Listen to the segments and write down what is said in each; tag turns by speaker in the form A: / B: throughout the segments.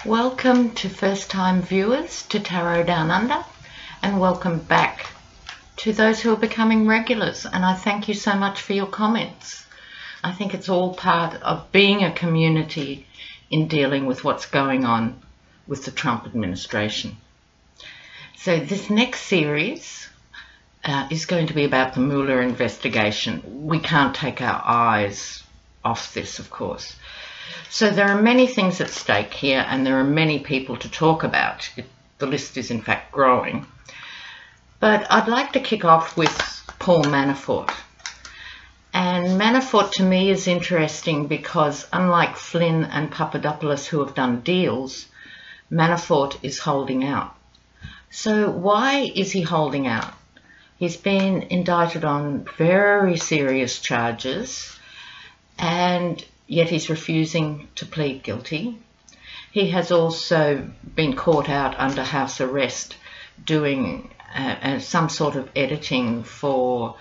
A: Welcome to first-time viewers to Tarot Down Under, and welcome back to those who are becoming regulars, and I thank you so much for your comments. I think it's all part of being a community in dealing with what's going on with the Trump administration. So this next series is going to be about the Mueller investigation. We can't take our eyes off this, of course. So there are many things at stake here, and there are many people to talk about. The list is in fact growing. But I'd like to kick off with Paul Manafort. And Manafort to me is interesting because unlike Flynn and Papadopoulos, who have done deals, Manafort is holding out. So why is he holding out? He's been indicted on very serious charges, and yet he's refusing to plead guilty. He has also been caught out under house arrest doing some sort of editing for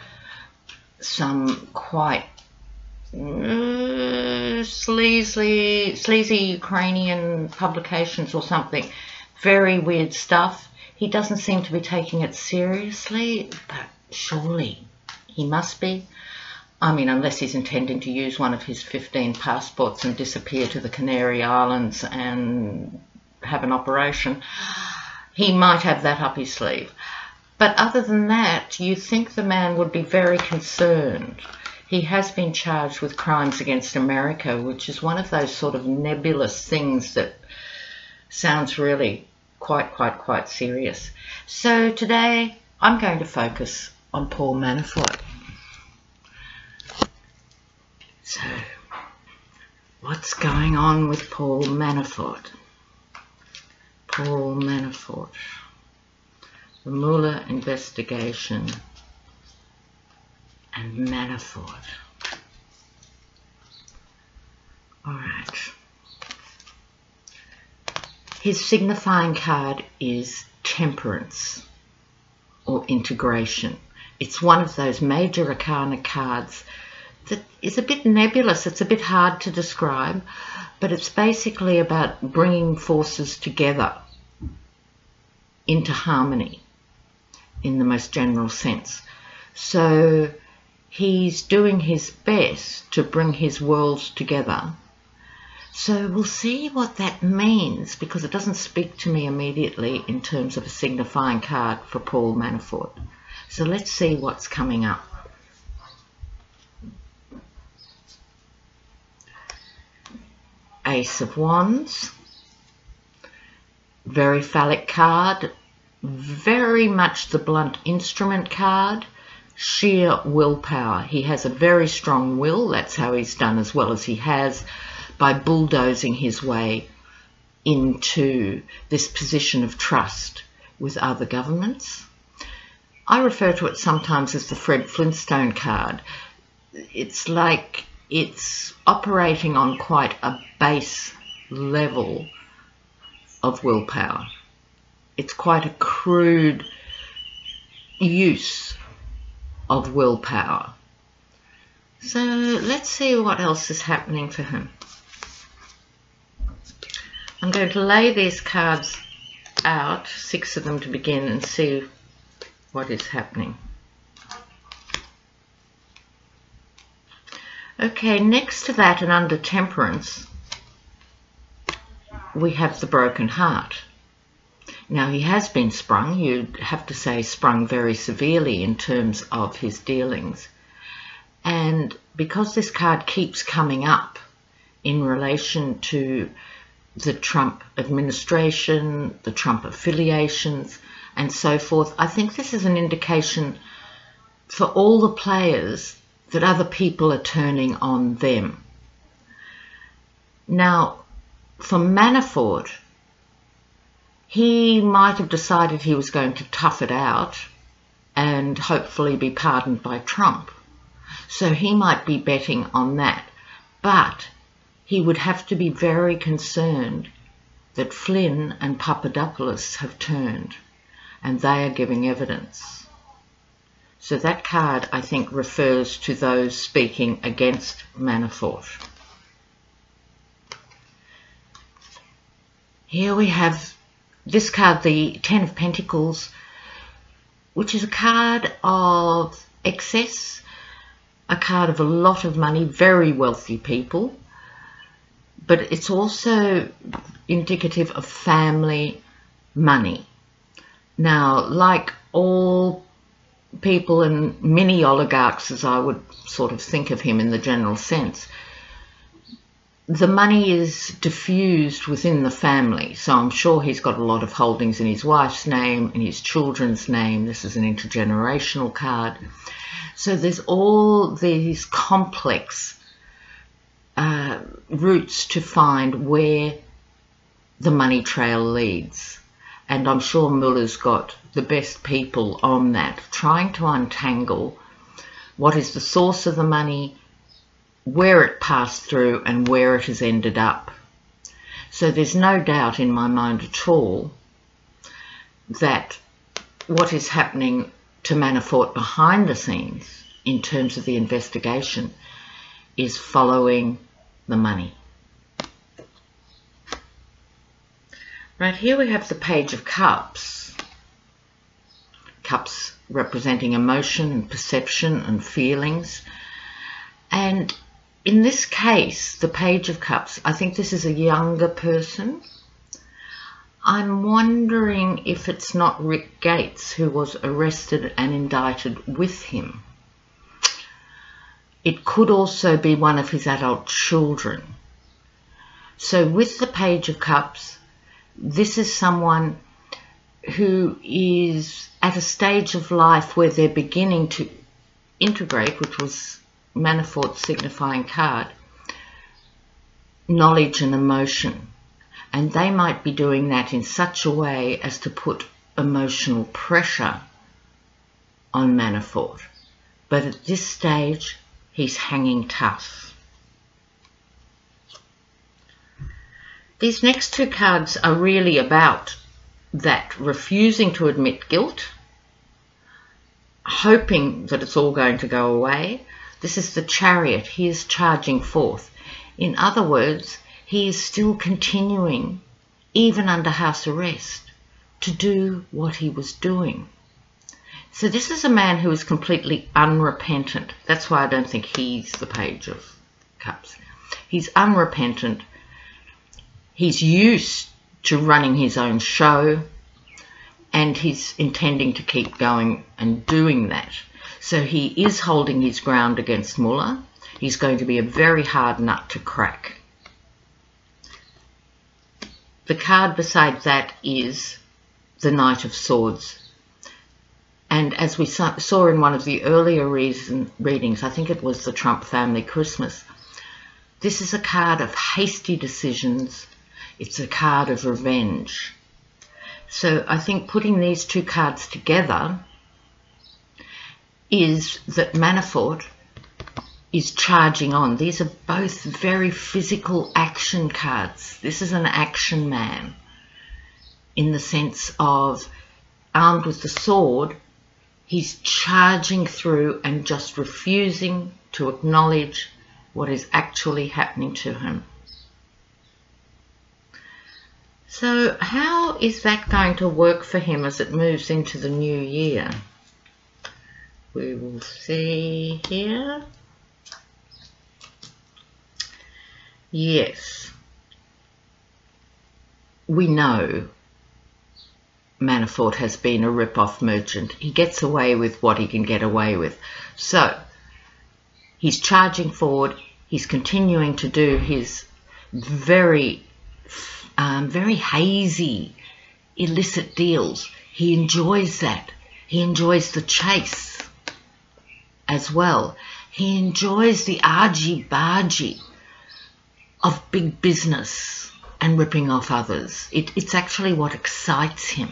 A: some quite sleazy Ukrainian publications or something. Very weird stuff. He doesn't seem to be taking it seriously, but surely he must be. I mean, unless he's intending to use one of his 15 passports and disappear to the Canary Islands and have an operation, he might have that up his sleeve. But other than that, you think the man would be very concerned. He has been charged with crimes against America, which is one of those sort of nebulous things that sounds really quite serious. So today I'm going to focus on Paul Manafort. So, what's going on with Paul Manafort? Paul Manafort. The Mueller investigation and Manafort. Alright. His signifying card is temperance or integration. It's one of those major arcana cards that is a bit nebulous. It's a bit hard to describe, but it's basically about bringing forces together into harmony in the most general sense. So he's doing his best to bring his worlds together. So we'll see what that means, because it doesn't speak to me immediately in terms of a signifying card for Paul Manafort. So let's see what's coming up. Ace of Wands, very phallic card, very much the blunt instrument card, sheer willpower. He has a very strong will. That's how he's done as well as he has, by bulldozing his way into this position of trust with other governments. I refer to it sometimes as the Fred Flintstone card. It's like it's operating on quite a base level of willpower. It's quite a crude use of willpower. So let's see what else is happening for him. I'm going to lay these cards out, 6 of them to begin, and see what is happening. Okay, next to that and under temperance, we have the broken heart. Now, he has been sprung, you'd have to say sprung very severely in terms of his dealings. And because this card keeps coming up in relation to the Trump administration, the Trump affiliations, and so forth, I think this is an indication for all the players that other people are turning on them. Now, for Manafort, he might have decided he was going to tough it out and hopefully be pardoned by Trump. So he might be betting on that. But he would have to be very concerned that Flynn and Papadopoulos have turned, and they are giving evidence. So that card, I think, refers to those speaking against Manafort. Here we have this card, the Ten of Pentacles, which is a card of excess, a card of a lot of money, very wealthy people, but it's also indicative of family money. Now, like all people and mini oligarchs, as I would sort of think of him in the general sense, the money is diffused within the family. So I'm sure he's got a lot of holdings in his wife's name, in his children's name. This is an intergenerational card. So there's all these complex routes to find where the money trail leads. And I'm sure Mueller's got the best people on that, trying to untangle what is the source of the money, where it passed through, and where it has ended up. So there's no doubt in my mind at all that what is happening to Manafort behind the scenes in terms of the investigation is following the money. Right, here we have the Page of Cups. Cups representing emotion and perception and feelings. And in this case, the Page of Cups, I think this is a younger person. I'm wondering if it's not Rick Gates who was arrested and indicted with him. It could also be one of his adult children. So with the Page of Cups, this is someone who is at a stage of life where they're beginning to integrate, which was Manafort's signifying card, knowledge and emotion. And they might be doing that in such a way as to put emotional pressure on Manafort. But at this stage, he's hanging tough. These next two cards are really about that, refusing to admit guilt, hoping that it's all going to go away. This is the Chariot. He is charging forth. In other words, he is still continuing, even under house arrest, to do what he was doing. So this is a man who is completely unrepentant. That's why I don't think he's the Page of Cups. He's unrepentant. He's used to running his own show, and he's intending to keep going and doing that. So he is holding his ground against Mueller. He's going to be a very hard nut to crack. The card beside that is the Knight of Swords. And as we saw in one of the earlier readings, I think it was the Trump family Christmas, this is a card of hasty decisions. It's a card of revenge. So I think putting these two cards together is that Manafort is charging on. These are both very physical action cards. This is an action man in the sense of, armed with the sword, he's charging through and just refusing to acknowledge what is actually happening to him. So how is that going to work for him as it moves into the new year? We will see here. Yes, we know Manafort has been a rip-off merchant. He gets away with what he can get away with. So he's charging forward. He's continuing to do his very hazy, illicit deals. He enjoys that. He enjoys the chase as well. He enjoys the argy-bargy of big business and ripping off others. It's actually what excites him.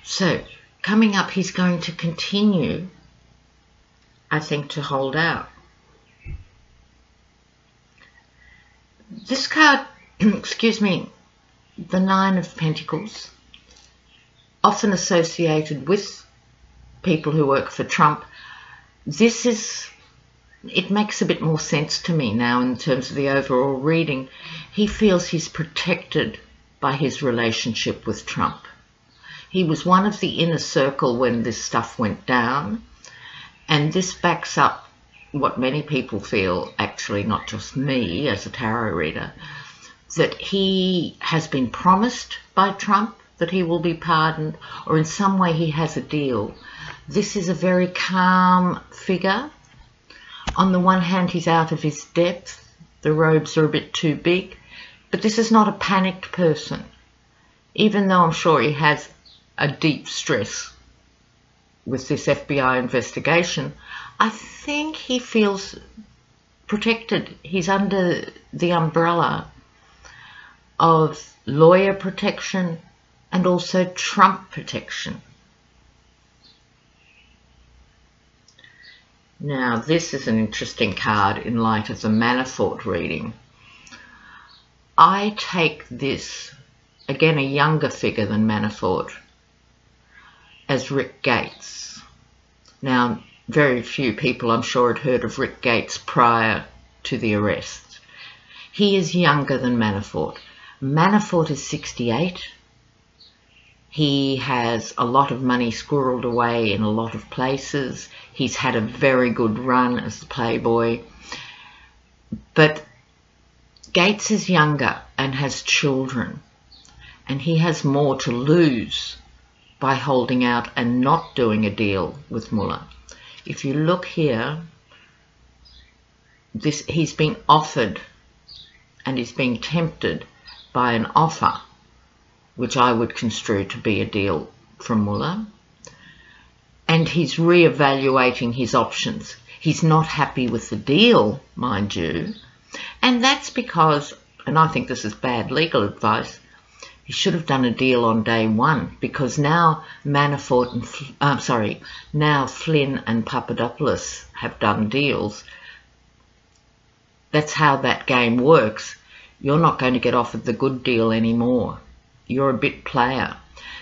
A: So coming up, he's going to continue, I think, to hold out. This card, excuse me, the Nine of Pentacles, often associated with people who work for Trump. This is it makes a bit more sense to me now in terms of the overall reading. He feels he's protected by his relationship with Trump. He was one of the inner circle when this stuff went down, and this backs up what many people feel, actually not just me as a tarot reader, that he has been promised by Trump that he will be pardoned, or in some way he has a deal. This is a very calm figure. On the one hand, he's out of his depth. The robes are a bit too big, but this is not a panicked person, even though I'm sure he has a deep stress with this FBI investigation. I think he feels protected. He's under the umbrella of lawyer protection and also Trump protection. Now, this is an interesting card in light of the Manafort reading. I take this, again a younger figure than Manafort, as Rick Gates. Now, very few people, I'm sure, had heard of Rick Gates prior to the arrest. He is younger than Manafort. Manafort is 68. He has a lot of money squirreled away in a lot of places. He's had a very good run as the playboy. But Gates is younger and has children, and he has more to lose by holding out and not doing a deal with Mueller. If you look here, he's been offered and he's being tempted by an offer, which I would construe to be a deal from Mueller, and he's re-evaluating his options. He's not happy with the deal, mind you, and that's because, and I think this is bad legal advice, he should have done a deal on day one, because now Manafort and now Flynn and Papadopoulos have done deals. That's how that game works. You're not going to get offered the good deal anymore. You're a bit player.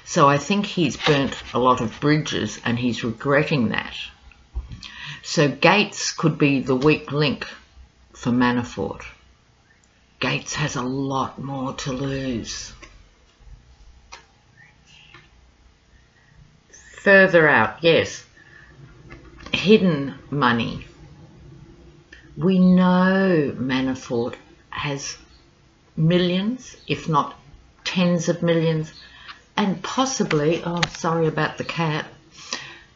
A: So I think he's burnt a lot of bridges and he's regretting that. So Gates could be the weak link for Manafort. Gates has a lot more to lose. Further out, yes, hidden money. We know Manafort has millions, if not tens of millions, and possibly, oh, sorry about the cat,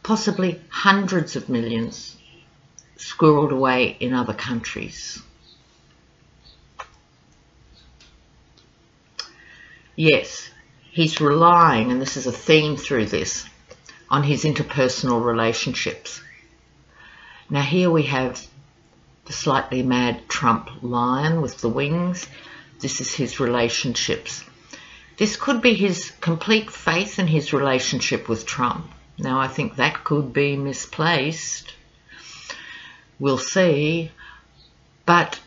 A: possibly hundreds of millions squirreled away in other countries. Yes, he's relying, and this is a theme through this, on his interpersonal relationships. Now here we have the slightly mad Trump lion with the wings. This is his relationships. This could be his complete faith in his relationship with Trump. Now I think that could be misplaced. We'll see. But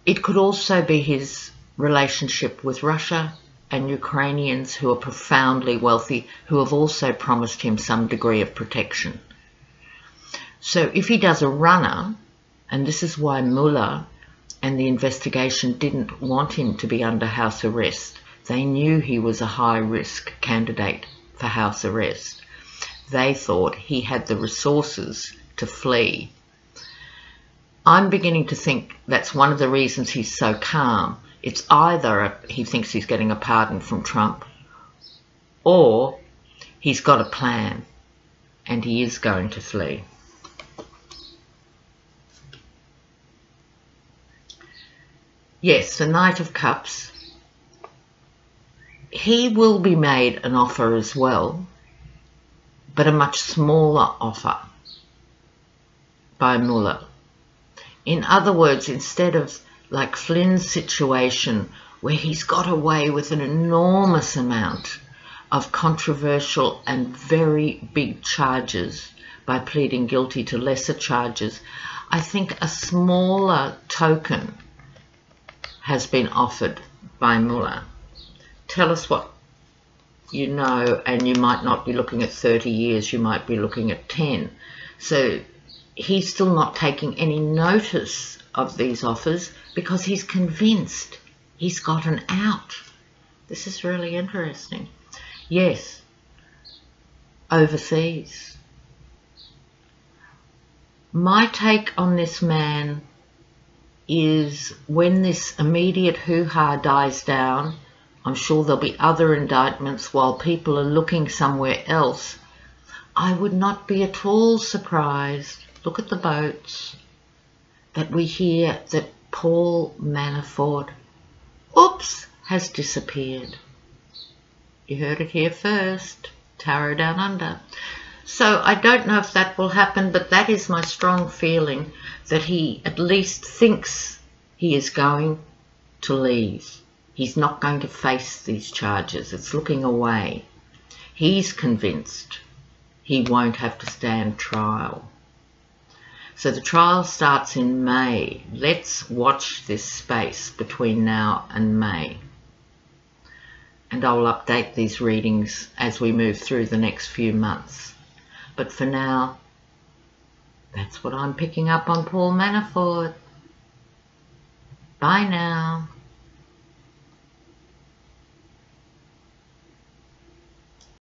A: it could also be his relationship with Russia and Ukrainians who are profoundly wealthy, who have also promised him some degree of protection. So if he does a runner, and this is why Mueller and the investigation didn't want him to be under house arrest. They knew he was a high-risk candidate for house arrest. They thought he had the resources to flee. I'm beginning to think that's one of the reasons he's so calm. It's either he thinks he's getting a pardon from Trump, or he's got a plan and he is going to flee. Yes, the Knight of Cups. He will be made an offer as well, but a much smaller offer by Mueller. In other words, instead of like Flynn's situation where he's got away with an enormous amount of controversial and very big charges by pleading guilty to lesser charges, I think a smaller token has been offered by Mueller. Tell us what you know, and you might not be looking at 30 years, you might be looking at 10. So he's still not taking any notice of these offers because he's convinced he's got an out. This is really interesting. Yes, overseas. My take on this man is when this immediate hoo-ha dies down, I'm sure there'll be other indictments while people are looking somewhere else. I would not be at all surprised, look at the boats, that we hear that Paul Manafort, oops, has disappeared. You heard it here first, Tarot Down Under. So I don't know if that will happen, but that is my strong feeling, that he at least thinks he is going to leave. He's not going to face these charges. It's looking away. He's convinced he won't have to stand trial. So the trial starts in May. Let's watch this space between now and May. And I'll update these readings as we move through the next few months. But for now, that's what I'm picking up on Paul Manafort. Bye now.